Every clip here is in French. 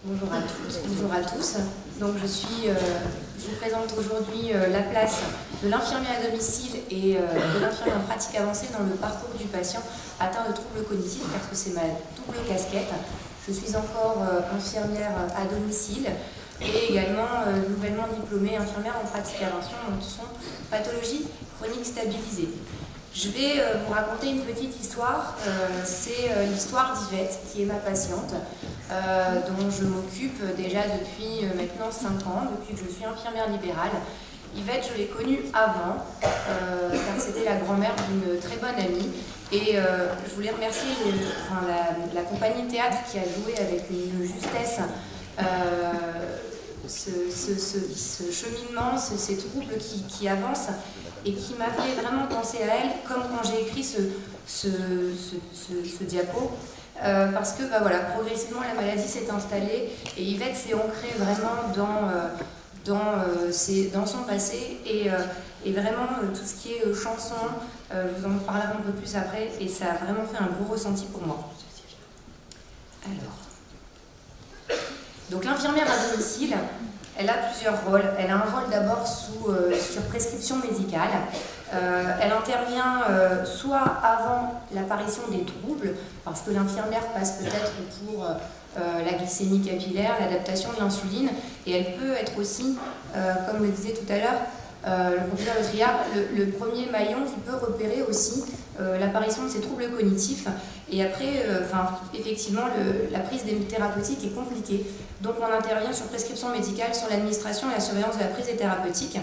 Bonjour à toutes, bonjour à tous. Donc je vous présente aujourd'hui la place de l'infirmier à domicile et de l'infirmier en pratique avancée dans le parcours du patient atteint de troubles cognitifs, parce que c'est ma double casquette. Je suis encore infirmière à domicile et également nouvellement diplômée infirmière en pratique avancée en son pathologie chronique stabilisée. Je vais vous raconter une petite histoire, c'est l'histoire d'Yvette, qui est ma patiente, dont je m'occupe déjà depuis maintenant 5 ans, depuis que je suis infirmière libérale. Yvette, je l'ai connue avant, car c'était la grand-mère d'une très bonne amie. Et je voulais remercier la compagnie de théâtre qui a joué avec une justesse ce cheminement, ces troubles qui avancent et qui m'a fait vraiment penser à elle, comme quand j'ai écrit ce diapo, parce que voilà, progressivement la maladie s'est installée et Yvette s'est ancrée vraiment dans son passé et vraiment tout ce qui est chanson, je vous en parlerai un peu plus après, et ça a vraiment fait un gros ressenti pour moi. Alors, donc l'infirmière à domicile, elle a plusieurs rôles. Elle a un rôle d'abord sur prescription médicale. Elle intervient soit avant l'apparition des troubles, parce que l'infirmière passe peut-être pour la glycémie capillaire, l'adaptation de l'insuline, et elle peut être aussi, comme le disait tout à l'heure le professeur Le Triard, le premier maillon qui peut repérer aussi l'apparition de ces troubles cognitifs. Et après, effectivement, la prise des thérapeutiques est compliquée. Donc on intervient sur prescription médicale, sur l'administration et la surveillance de la prise des thérapeutiques,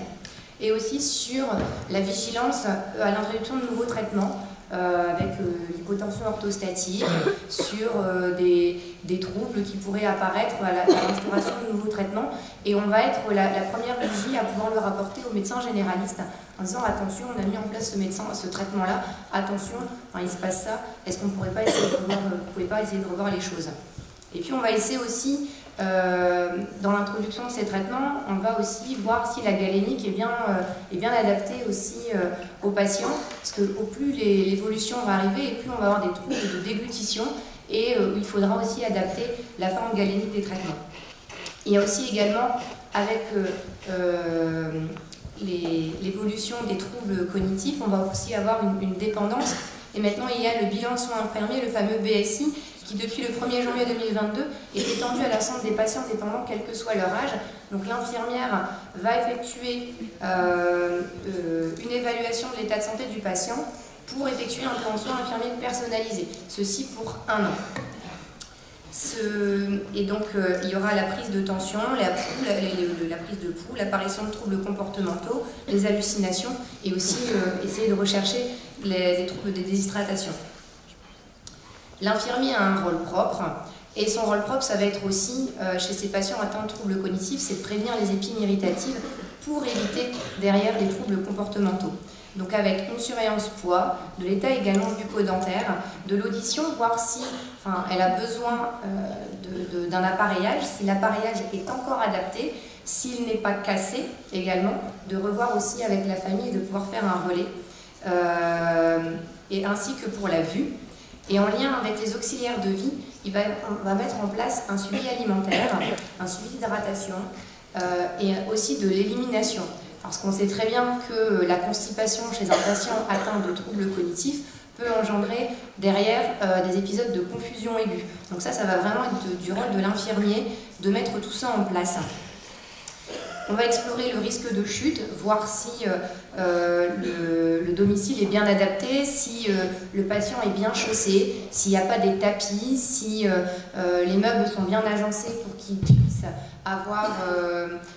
et aussi sur la vigilance à l'introduction de nouveaux traitements, avec l'hypotension orthostatique, sur des troubles qui pourraient apparaître à l'instauration de nouveaux traitements. Et on va être la première vigie à pouvoir le rapporter au médecin généraliste en disant attention, on a mis en place ce traitement-là, attention, il se passe ça, est-ce qu'on ne pourrait pas essayer de revoir, vous pouvez pas essayer de revoir les choses. Et puis on va essayer aussi, dans l'introduction de ces traitements, on va aussi voir si la galénique est bien adaptée aussi aux patients, parce que au plus l'évolution va arriver, et plus on va avoir des troubles de déglutition, et il faudra aussi adapter la forme galénique des traitements. Il y a aussi également, avec l'évolution des troubles cognitifs, on va aussi avoir une dépendance, et maintenant il y a le bilan de soins infirmiers, le fameux BSI, qui depuis le 1er janvier 2022 est étendu à la santé des patients dépendants, quel que soit leur âge. Donc l'infirmière va effectuer une évaluation de l'état de santé du patient pour effectuer un plan de soins infirmier personnalisé, ceci pour 1 an. Et donc il y aura la prise de tension, la prise de pouls, l'apparition de troubles comportementaux, les hallucinations, et aussi essayer de rechercher les troubles de déshydratation. L'infirmier a un rôle propre, et son rôle propre, ça va être aussi, chez ces patients atteints de troubles cognitifs, c'est de prévenir les épines irritatives pour éviter derrière des troubles comportementaux. Donc avec une surveillance poids, de l'état également bucco-dentaire, de l'audition, voir si elle a besoin d'un appareillage, si l'appareillage est encore adapté, s'il n'est pas cassé également, de revoir aussi avec la famille et de pouvoir faire un relais, et ainsi que pour la vue. Et en lien avec les auxiliaires de vie, on va mettre en place un suivi alimentaire, un suivi d'hydratation et aussi de l'élimination. Parce qu'on sait très bien que la constipation chez un patient atteint de troubles cognitifs peut engendrer derrière des épisodes de confusion aiguë. Donc ça va vraiment être du rôle de l'infirmier de mettre tout ça en place. On va explorer le risque de chute, voir si le domicile est bien adapté, si le patient est bien chaussé, s'il n'y a pas des tapis, si les meubles sont bien agencés pour qu'ils puissent avoir,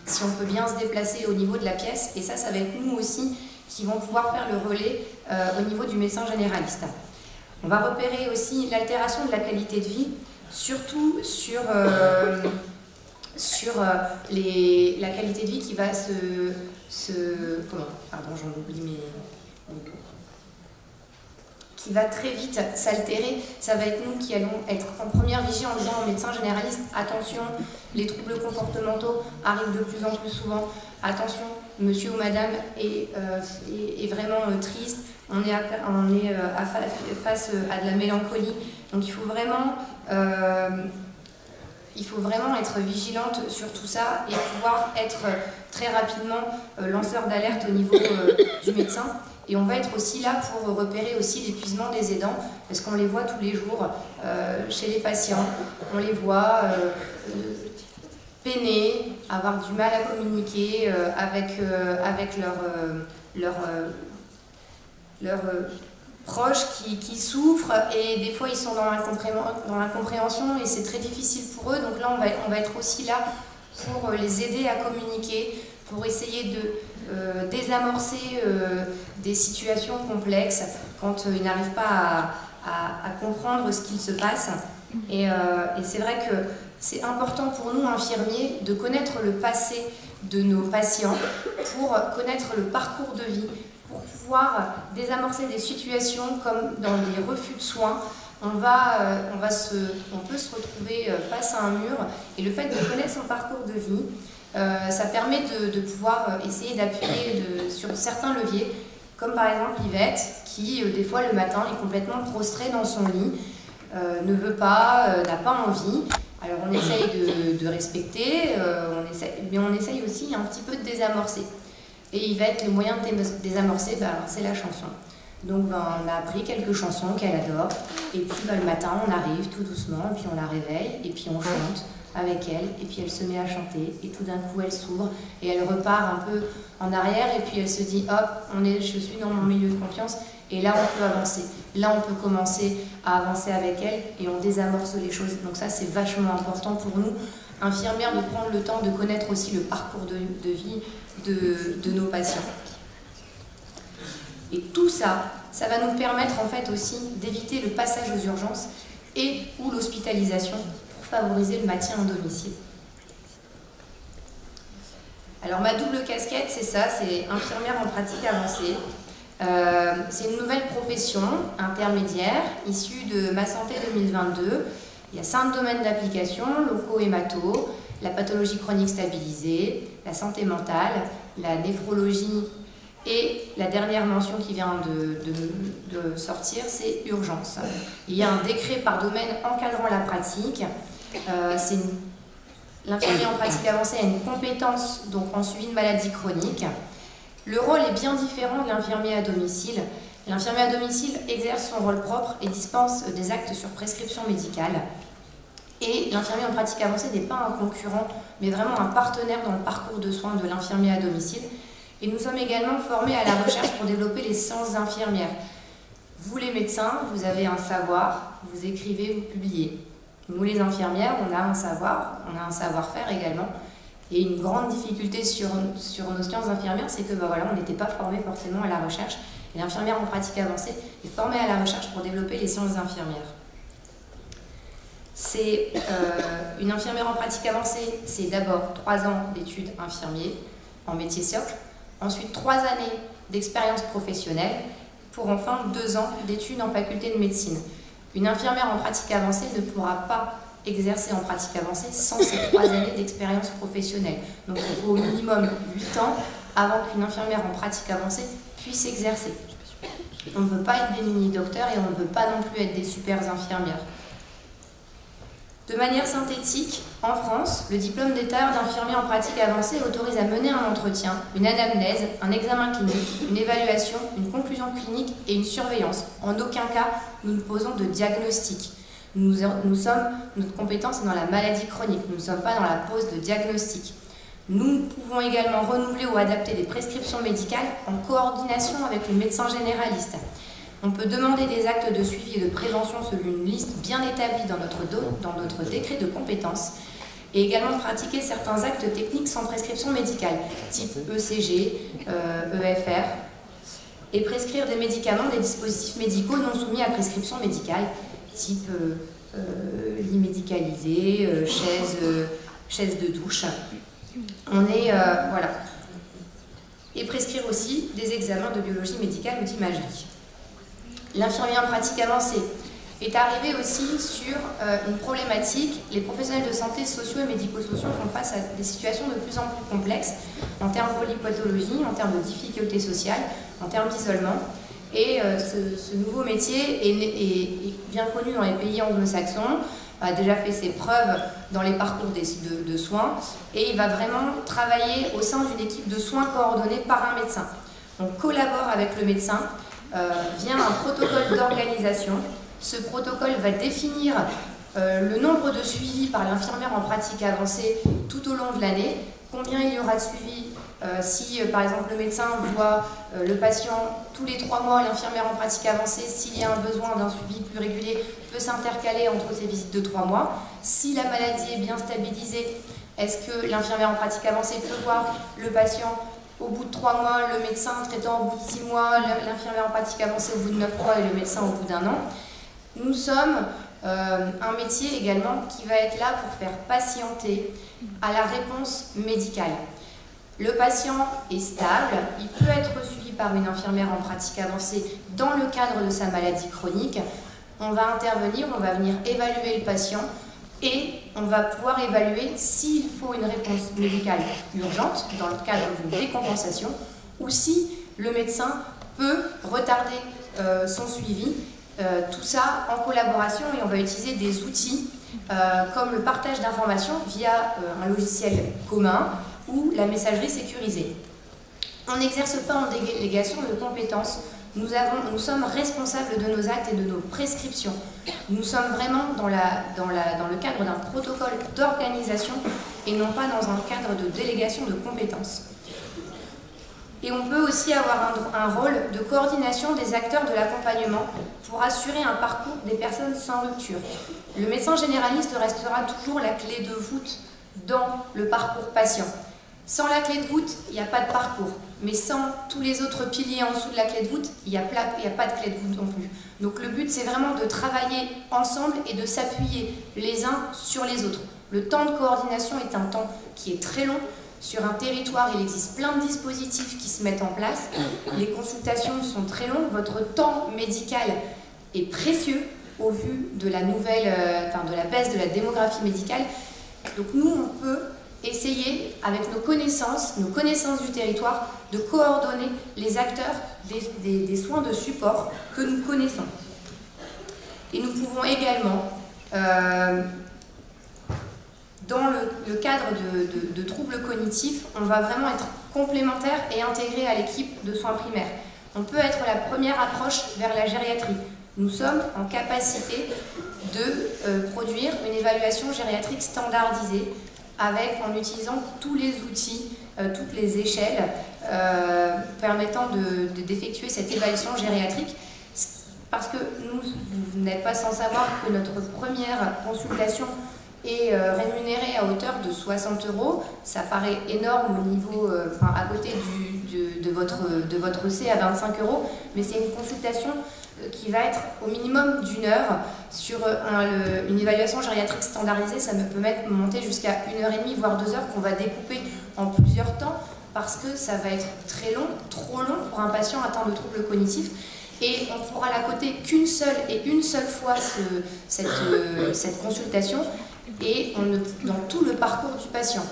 si on peut bien se déplacer au niveau de la pièce. Et ça va être nous aussi qui vont pouvoir faire le relais au niveau du médecin généraliste. On va repérer aussi l'altération de la qualité de vie, surtout sur la qualité de vie qui va qui va très vite s'altérer. Ça va être nous qui allons être en première vigie en disant au médecin généraliste attention, les troubles comportementaux arrivent de plus en plus souvent, attention, monsieur ou madame est vraiment triste, on est face à de la mélancolie. Donc il faut vraiment il faut vraiment être vigilante sur tout ça et pouvoir être très rapidement lanceur d'alerte au niveau du médecin. Et on va être aussi là pour repérer aussi l'épuisement des aidants, parce qu'on les voit tous les jours chez les patients. On les voit peiner, avoir du mal à communiquer avec leurs proches qui souffrent, et des fois ils sont dans l'incompréhension et c'est très difficile pour eux. Donc là on va être aussi là pour les aider à communiquer, pour essayer de désamorcer des situations complexes quand ils n'arrivent pas à comprendre ce qu'il se passe. Et c'est vrai que c'est important pour nous, infirmiers, de connaître le passé de nos patients, pour connaître le parcours de vie, pour pouvoir désamorcer des situations comme dans des refus de soins. On peut se retrouver face à un mur, et le fait de connaître son parcours de vie, ça permet de pouvoir essayer d'appuyer sur certains leviers, comme par exemple Yvette, qui des fois le matin est complètement prostrée dans son lit, ne veut pas, n'a pas envie. Alors on essaye de respecter, mais on essaye aussi un petit peu de désamorcer. Et Yvette, le moyen de désamorcer, c'est la chanson. Donc on a appris quelques chansons qu'elle adore, et puis le matin on arrive tout doucement, et puis on la réveille, et puis on chante avec elle, et puis elle se met à chanter, et tout d'un coup elle s'ouvre, et elle repart un peu en arrière, et puis elle se dit hop, je suis dans mon milieu de confiance, et là on peut avancer. Là on peut commencer à avancer avec elle, et on désamorce les choses. Donc ça c'est vachement important pour nous, infirmières, de prendre le temps de connaître aussi le parcours de vie de nos patients. Et tout ça, ça va nous permettre en fait aussi d'éviter le passage aux urgences et ou l'hospitalisation pour favoriser le maintien en domicile. Alors ma double casquette, c'est ça, c'est infirmière en pratique avancée. C'est une nouvelle profession intermédiaire issue de Ma Santé 2022. Il y a 5 domaines d'application: l'onco-hémato, la pathologie chronique stabilisée, la santé mentale, la néphrologie, et la dernière mention qui vient de sortir, c'est urgence. Il y a un décret par domaine encadrant la pratique. L'infirmier en pratique avancée a une compétence donc en suivi de maladies chroniques. Le rôle est bien différent de l'infirmier à domicile. L'infirmier à domicile exerce son rôle propre et dispense des actes sur prescription médicale. Et l'infirmier en pratique avancée n'est pas un concurrent, mais vraiment un partenaire dans le parcours de soins de l'infirmier à domicile. Et nous sommes également formés à la recherche pour développer les sciences infirmières. Vous les médecins, vous avez un savoir, vous écrivez, vous publiez. Nous les infirmières, on a un savoir, on a un savoir-faire également. Et une grande difficulté sur nos sciences infirmières, c'est que on n'était pas formés forcément à la recherche. Et l'infirmière en pratique avancée est formée à la recherche pour développer les sciences infirmières. C'est une infirmière en pratique avancée, c'est d'abord 3 ans d'études infirmiers en métier socle, ensuite 3 années d'expérience professionnelle, pour enfin 2 ans d'études en faculté de médecine. Une infirmière en pratique avancée ne pourra pas exercer en pratique avancée sans ces 3 années d'expérience professionnelle. Donc il faut au minimum 8 ans avant qu'une infirmière en pratique avancée puisse exercer. On ne veut pas être des mini-docteurs et on ne veut pas non plus être des super infirmières. De manière synthétique, en France, le diplôme d'état d'infirmier en pratique avancée autorise à mener un entretien, une anamnèse, un examen clinique, une évaluation, une conclusion clinique et une surveillance. En aucun cas, nous ne posons de diagnostic. Notre compétence est dans la maladie chronique, nous ne sommes pas dans la pose de diagnostic. Nous pouvons également renouveler ou adapter des prescriptions médicales en coordination avec le médecin généraliste. On peut demander des actes de suivi et de prévention selon une liste bien établie dans notre décret de compétences, et également pratiquer certains actes techniques sans prescription médicale, type ECG, EFR, et prescrire des médicaments, des dispositifs médicaux non soumis à prescription médicale, type lit médicalisé, chaise de douche. Voilà. Et prescrire aussi des examens de biologie médicale ou d'imagerie. L'infirmier en pratique avancée est arrivé aussi sur une problématique. Les professionnels de santé sociaux et médico-sociaux font face à des situations de plus en plus complexes en termes de polypathologie, en termes de difficultés sociales, en termes d'isolement. Et ce nouveau métier est bien connu dans les pays anglo-saxons. a déjà fait ses preuves dans les parcours de soins et il va vraiment travailler au sein d'une équipe de soins coordonnée par un médecin. On collabore avec le médecin via un protocole d'organisation. Ce protocole va définir le nombre de suivis par l'infirmière en pratique avancée tout au long de l'année, combien il y aura de suivis si par exemple le médecin voit le patient tous les 3 mois, l'infirmière en pratique avancée, s'il y a un besoin d'un suivi plus régulier, peut s'intercaler entre ces visites de 3 mois. Si la maladie est bien stabilisée, est-ce que l'infirmière en pratique avancée peut voir le patient au bout de 3 mois, le médecin traitant au bout de 6 mois, l'infirmière en pratique avancée au bout de 9 mois et le médecin au bout d'1 an. Nous sommes un métier également qui va être là pour faire patienter à la réponse médicale. Le patient est stable, il peut être suivi par une infirmière en pratique avancée dans le cadre de sa maladie chronique. On va intervenir, on va venir évaluer le patient et on va pouvoir évaluer s'il faut une réponse médicale urgente dans le cadre d'une décompensation ou si le médecin peut retarder son suivi. Tout ça en collaboration et on va utiliser des outils comme le partage d'informations via un logiciel commun ou la messagerie sécurisée. On n'exerce pas en délégation de compétences. Nous sommes responsables de nos actes et de nos prescriptions. Nous sommes vraiment dans le cadre d'un protocole d'organisation et non pas dans un cadre de délégation de compétences. Et on peut aussi avoir un rôle de coordination des acteurs de l'accompagnement pour assurer un parcours des personnes sans rupture. Le médecin généraliste restera toujours la clé de voûte dans le parcours patient. Sans la clé de voûte, il n'y a pas de parcours. Mais sans tous les autres piliers en dessous de la clé de voûte, il n'y a pas de clé de voûte non plus. Donc le but, c'est vraiment de travailler ensemble et de s'appuyer les uns sur les autres. Le temps de coordination est un temps qui est très long. Sur un territoire, il existe plein de dispositifs qui se mettent en place. Les consultations sont très longues. Votre temps médical est précieux au vu de la de la baisse de la démographie médicale. Donc nous, on peut essayer, avec nos connaissances du territoire, de coordonner les acteurs des soins de support que nous connaissons. Et nous pouvons également, dans le cadre de troubles cognitifs, on va vraiment être complémentaire et intégré à l'équipe de soins primaires. On peut être la première approche vers la gériatrie. Nous sommes en capacité de produire une évaluation gériatrique standardisée en utilisant tous les outils, toutes les échelles permettant d'effectuer cette évaluation gériatrique. Parce que vous n'êtes pas sans savoir que notre première consultation est rémunérée à hauteur de 60 €. Ça paraît énorme au niveau, à côté de votre C à 25 €, mais c'est une consultation qui va être au minimum d'1 heure. Sur une évaluation gériatrique standardisée, ça peut monter jusqu'à 1h30, voire 2 heures, qu'on va découper en plusieurs temps, parce que ça va être très long, trop long pour un patient atteint de troubles cognitifs. Et on pourra la coter qu'une seule fois cette consultation et dans tout le parcours du patient.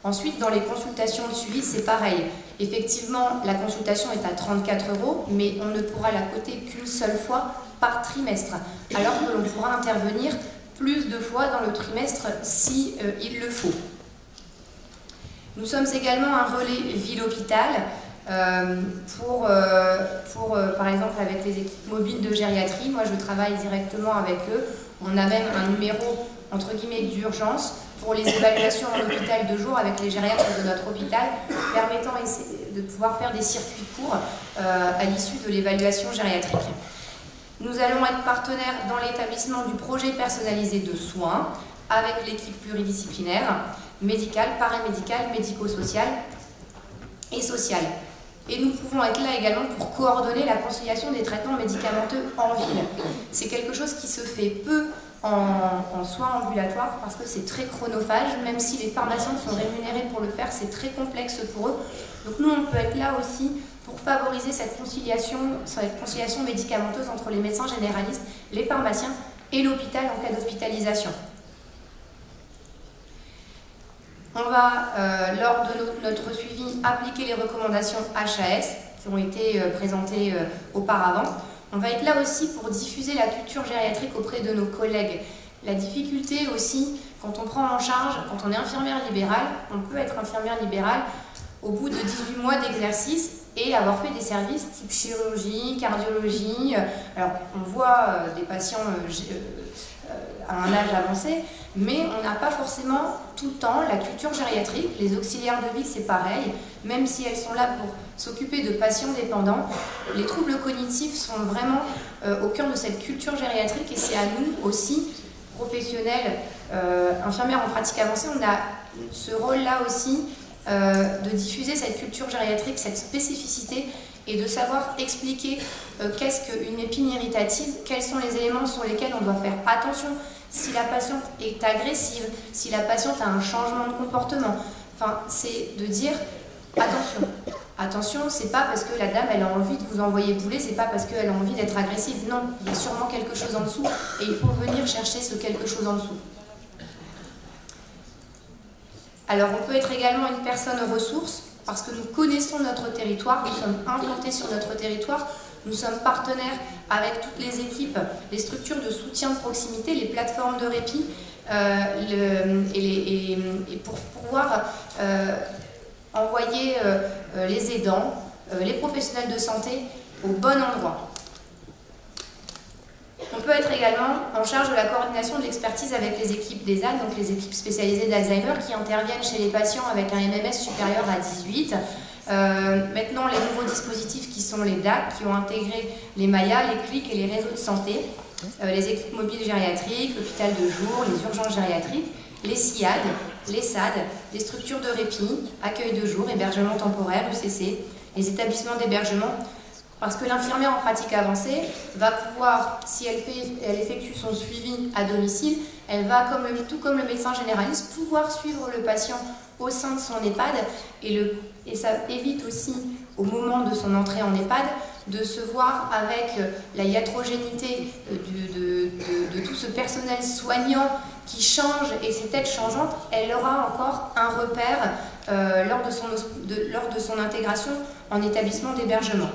Ensuite, dans les consultations de suivi, c'est pareil. Effectivement, la consultation est à 34 €, mais on ne pourra la coter qu'une seule fois par trimestre, alors que l'on pourra intervenir plus de fois dans le trimestre si il le faut. Nous sommes également un relais ville-hôpital par exemple avec les équipes mobiles de gériatrie. Moi, je travaille directement avec eux. On a même un numéro entre guillemets d'urgence pour les évaluations en hôpital de jour avec les gériatres de notre hôpital, permettant de pouvoir faire des circuits courts à l'issue de l'évaluation gériatrique. Nous allons être partenaires dans l'établissement du projet personnalisé de soins avec l'équipe pluridisciplinaire, médicale, paramédicale, médico-sociale et sociale. Et nous pouvons être là également pour coordonner la conciliation des traitements médicamenteux en ville. C'est quelque chose qui se fait peu en soins ambulatoires parce que c'est très chronophage, même si les pharmaciens sont rémunérés pour le faire, c'est très complexe pour eux. Donc nous, on peut être là aussi pour favoriser cette conciliation médicamenteuse entre les médecins généralistes, les pharmaciens et l'hôpital en cas d'hospitalisation. On va, lors de notre suivi, appliquer les recommandations HAS qui ont été présentées auparavant. On va être là aussi pour diffuser la culture gériatrique auprès de nos collègues. La difficulté aussi, quand on prend en charge, quand on est infirmière libérale, on peut être infirmière libérale au bout de 18 mois d'exercice et avoir fait des services type chirurgie, cardiologie. Alors, on voit des patients à un âge avancé, mais on n'a pas forcément tout le temps la culture gériatrique. Les auxiliaires de vie, c'est pareil, même si elles sont là pour s'occuper de patients dépendants. Les troubles cognitifs sont vraiment au cœur de cette culture gériatrique et c'est à nous aussi, professionnels, infirmières en pratique avancée, on a ce rôle-là aussi de diffuser cette culture gériatrique, cette spécificité et de savoir expliquer qu'est-ce qu'une épine irritative, quels sont les éléments sur lesquels on doit faire attention, si la patiente est agressive, si la patiente a un changement de comportement. Enfin, c'est de dire attention. Attention, c'est pas parce que la dame elle a envie de vous envoyer bouler, c'est pas parce qu'elle a envie d'être agressive. Non, il y a sûrement quelque chose en dessous et il faut venir chercher ce quelque chose en dessous. Alors, on peut être également une personne ressource parce que nous connaissons notre territoire, nous sommes implantés sur notre territoire, nous sommes partenaires avec toutes les équipes, les structures de soutien de proximité, les plateformes de répit, et pour pouvoir envoyer les aidants, les professionnels de santé au bon endroit. On peut être également en charge de la coordination de l'expertise avec les équipes des AD, donc les équipes spécialisées d'Alzheimer qui interviennent chez les patients avec un MMS supérieur à 18. Maintenant, les nouveaux dispositifs qui sont les DAC, qui ont intégré les MAIA, les clics et les réseaux de santé, les équipes mobiles gériatriques, l'hôpital de jour, les urgences gériatriques, les SIAD, les SAD, les structures de répit, accueil de jour, hébergement temporaire, UCC, les établissements d'hébergement. Parce que l'infirmière en pratique avancée va pouvoir, si elle effectue son suivi à domicile, elle va, tout comme le médecin généraliste, pouvoir suivre le patient au sein de son EHPAD et ça évite aussi, au moment de son entrée en EHPAD, de se voir avec la iatrogénité de tout ce personnel soignant qui change et ces têtes changeantes, elle aura encore un repère lors de son intégration en établissement d'hébergement.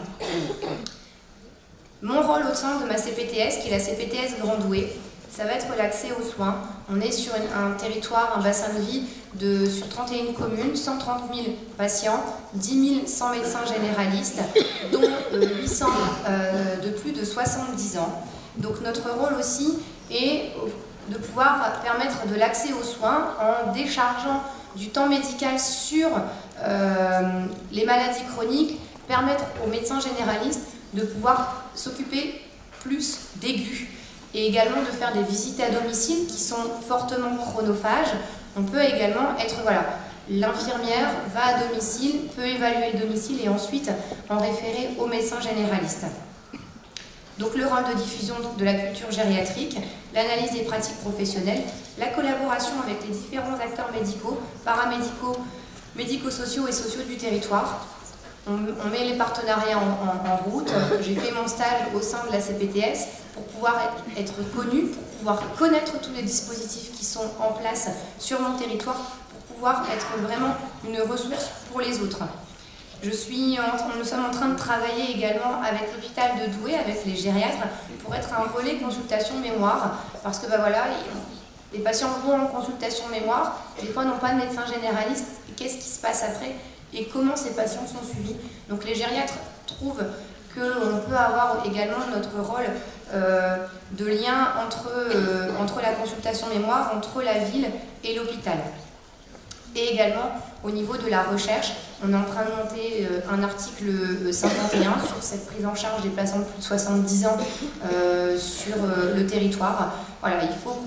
Mon rôle au sein de ma CPTS, qui est la CPTS Grand Douai, ça va être l'accès aux soins. On est sur un territoire, un bassin de vie sur 31 communes, 130 000 patients, 10 100 médecins généralistes, dont 800 de plus de 70 ans. Donc notre rôle aussi est de pouvoir permettre de l'accès aux soins en déchargeant du temps médical sur les maladies chroniques, permettre aux médecins généralistes de pouvoir s'occuper plus d'aigus et également de faire des visites à domicile qui sont fortement chronophages. On peut également être, voilà, l'infirmière va à domicile, peut évaluer le domicile et ensuite en référer au médecin généraliste. Donc le rôle de diffusion de la culture gériatrique, l'analyse des pratiques professionnelles, la collaboration avec les différents acteurs médicaux, paramédicaux, médico-sociaux et sociaux du territoire. On met les partenariats en route. J'ai fait mon stage au sein de la CPTS pour pouvoir être connue, pour pouvoir connaître tous les dispositifs qui sont en place sur mon territoire, pour pouvoir être vraiment une ressource pour les autres. Nous sommes en train de travailler également avec l'hôpital de Douai, avec les gériatres, pour être un relais consultation mémoire, parce que voilà, les patients vont en consultation mémoire, des fois n'ont pas de médecin généraliste, et qu'est-ce qui se passe après et comment ces patients sont suivis. Donc les gériatres trouvent qu'on peut avoir également notre rôle de lien entre la consultation mémoire, entre la ville et l'hôpital. Et également, au niveau de la recherche, on est en train de monter un article 51 sur cette prise en charge des patients de plus de 70 ans sur le territoire. Voilà, il faut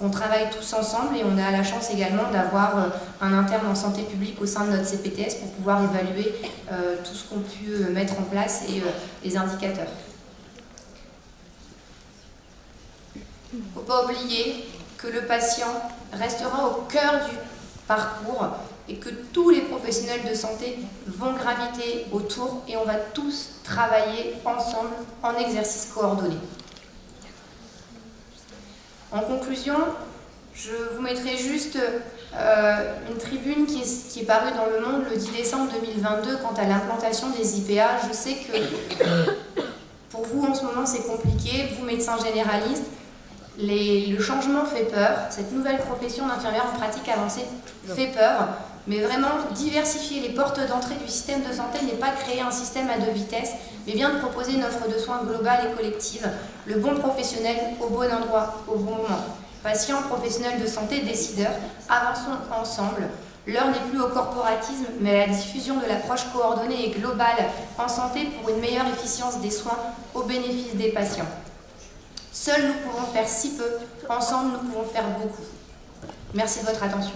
qu'on travaille tous ensemble et on a la chance également d'avoir un interne en santé publique au sein de notre CPTS pour pouvoir évaluer tout ce qu'on peut mettre en place et les indicateurs. Il ne faut pas oublier que le patient restera au cœur du parcours et que tous les professionnels de santé vont graviter autour et on va tous travailler ensemble en exercice coordonné. En conclusion, je vous mettrai juste une tribune qui est parue dans Le Monde le 10 décembre 2022 quant à l'implantation des IPA. Je sais que pour vous en ce moment c'est compliqué, vous médecins généralistes, Le changement fait peur, cette nouvelle profession d'infirmière en pratique avancée fait peur, mais vraiment diversifier les portes d'entrée du système de santé n'est pas créer un système à deux vitesses, mais bien de proposer une offre de soins globale et collective, le bon professionnel au bon endroit, au bon moment. Patients, professionnels de santé, décideurs, avançons ensemble. L'heure n'est plus au corporatisme, mais à la diffusion de l'approche coordonnée et globale en santé pour une meilleure efficience des soins au bénéfice des patients. Seuls nous pouvons faire si peu, ensemble nous pouvons faire beaucoup. Merci de votre attention.